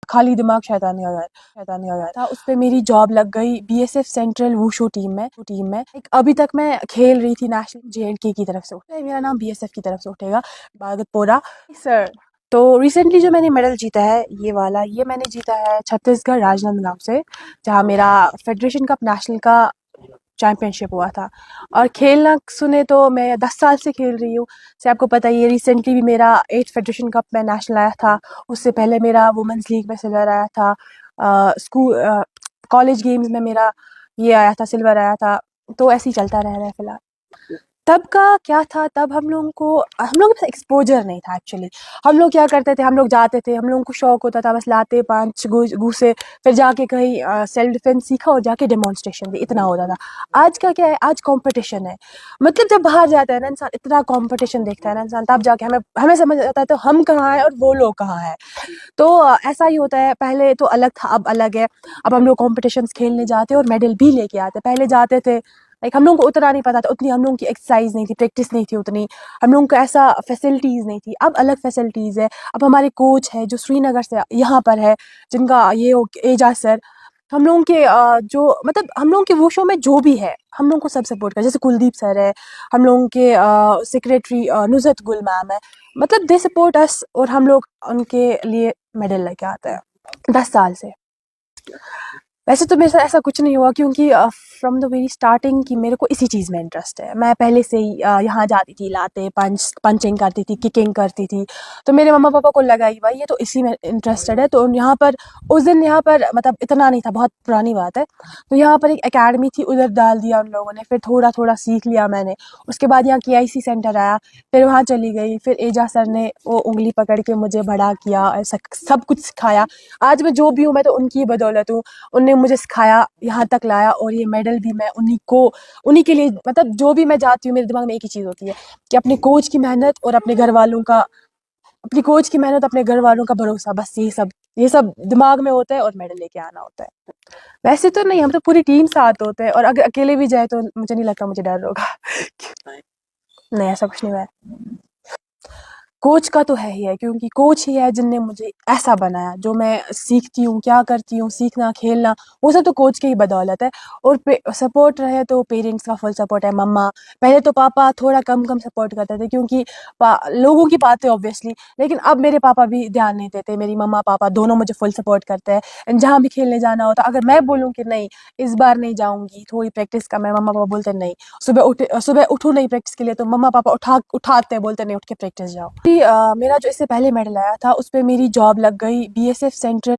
खाली दिमाग शैतानी का घर था। उस पे मेरी जॉब लग गई बीएसएफ सेंट्रल वुशु टीम में। अभी तक मैं खेल रही थी नेशनल जेएंडके की तरफ से, मेरा नाम बीएसएफ की तरफ से उठेगा, बागतपोरा सर। तो रिसेंटली जो मैंने मेडल जीता है ये मैंने जीता है छत्तीसगढ़ राजनांदगांव से, जहाँ मेरा फेडरेशन कप नेशनल का चैंपियनशिप हुआ था। और खेलना सुने तो मैं 10 साल से खेल रही हूँ, से आपको पता ही है। रिसेंटली भी मेरा 8th फेडरेशन कप में नेशनल आया था। उससे पहले मेरा वुमेंस लीग में सिल्वर आया था। स्कूल कॉलेज गेम्स में मेरा ये आया था, सिल्वर आया था। तो ऐसे ही चलता रह रहा है फिलहाल। तब का क्या था, तब हम लोगों के पास एक्सपोजर नहीं था एक्चुअली। हम लोग क्या करते थे, हम लोग जाते थे, हम लोगों को शौक होता था बस लाते 5 घूसे, फिर जाके कहीं सेल्फ डिफेंस सीखा और जाके डेमोन्स्ट्रेशन दी, इतना होता था। आज का क्या है, आज कंपटीशन है। मतलब जब बाहर जाता है ना इंसान, इतना कंपटीशन देखता है ना इंसान, तब जाके हमें हमें समझ आता है तो हम कहाँ हैं और वो लोग कहाँ हैं। तो ऐसा ही होता है। पहले तो अलग था, अब अलग है। अब हम लोग कॉम्पिटिशन्स खेलने जाते और मेडल भी लेके आते। पहले जाते थे, लाइक हम लोगों को उतना नहीं पता था, उतनी हम लोगों की एक्सरसाइज नहीं थी, प्रैक्टिस नहीं थी उतनी, हम लोगों को ऐसा फैसिलिटीज़ नहीं थी। अब अलग फैसिलिटीज़ है। अब हमारे कोच है जो श्रीनगर से यहाँ पर है, जिनका ये एजाज सर, हम लोगों के जो मतलब हम लोगों के वो शो में जो भी है, हम लोगों को सब सपोर्ट कर। जैसे कुलदीप सर है, हम लोगों के सेक्रेटरी नुसरत गुल मैम है, मतलब दे सपोर्ट अस, और हम लोग उनके लिए मेडल लेके आते हैं 10 साल से। वैसे तो मेरे साथ ऐसा कुछ नहीं हुआ, क्योंकि फ्रॉम द वेरी स्टार्टिंग कि मेरे को इसी चीज़ में इंटरेस्ट है। मैं पहले से ही यहाँ जाती थी, लाते पंचिंग करती थी, किकिंग करती थी। तो मेरे मम्मा पापा को लगा ही भाई ये तो इसी में इंटरेस्टेड है। तो यहाँ पर उस दिन यहाँ पर मतलब इतना नहीं था, बहुत पुरानी बात है। तो यहाँ पर एक एकेडमी थी, उधर डाल दिया उन लोगों ने। फिर थोड़ा थोड़ा सीख लिया मैंने। उसके बाद यहाँ केआईसी सेंटर आया, फिर वहाँ चली गई। फिर एजा सर ने वो उंगली पकड़ के मुझे बड़ा किया, ऐसा सब कुछ सिखाया। आज मैं जो भी हूँ मैं तो उनकी बदौलत हूँ। उनने मुझे सिखाया, यहाँ तक लाया, और ये मेडल भी मैं उन्हीं के लिए, मतलब जो भी मैं जाती हूँ मेरे दिमाग में एक ही चीज़ होती है कि अपने कोच की मेहनत और अपने घर वालों का भरोसा, बस ये सब दिमाग में होता है और मेडल लेके आना होता है। वैसे तो नहीं, हम तो पूरी टीम साथ होते हैं, और अगर अकेले भी जाए तो मुझे नहीं लगता मुझे डर होगा। नहीं, ऐसा कुछ नहीं हुआ है। कोच का तो है ही है, क्योंकि कोच ही है जिनने मुझे ऐसा बनाया। जो मैं सीखती हूँ, क्या करती हूँ, सीखना, खेलना, वो सब तो कोच की ही बदौलत है। और सपोर्ट रहे तो पेरेंट्स का फुल सपोर्ट है। मम्मा, पहले तो पापा थोड़ा कम कम सपोर्ट करते थे, क्योंकि लोगों की बातें ऑब्वियसली। लेकिन अब मेरे पापा भी ध्यान नहीं देते, मेरी मम्मा पापा दोनों मुझे फुल सपोर्ट करते हैं। एंड जहाँ भी खेलने जाना होता, अगर मैं बोलूँ कि नहीं इस बार नहीं जाऊँगी, थोड़ी प्रैक्टिस का, मैं मम्मा पापा बोलते नहीं, सुबह उठो नहीं प्रैक्टिस के लिए, तो मम्मा पापा उठाते, बोलते नहीं उठ के प्रैक्टिस जाओ। मेरा जो इससे पहले मेडल आया था उस पर मेरी जॉब लग गई बीएसएफ सेंट्रल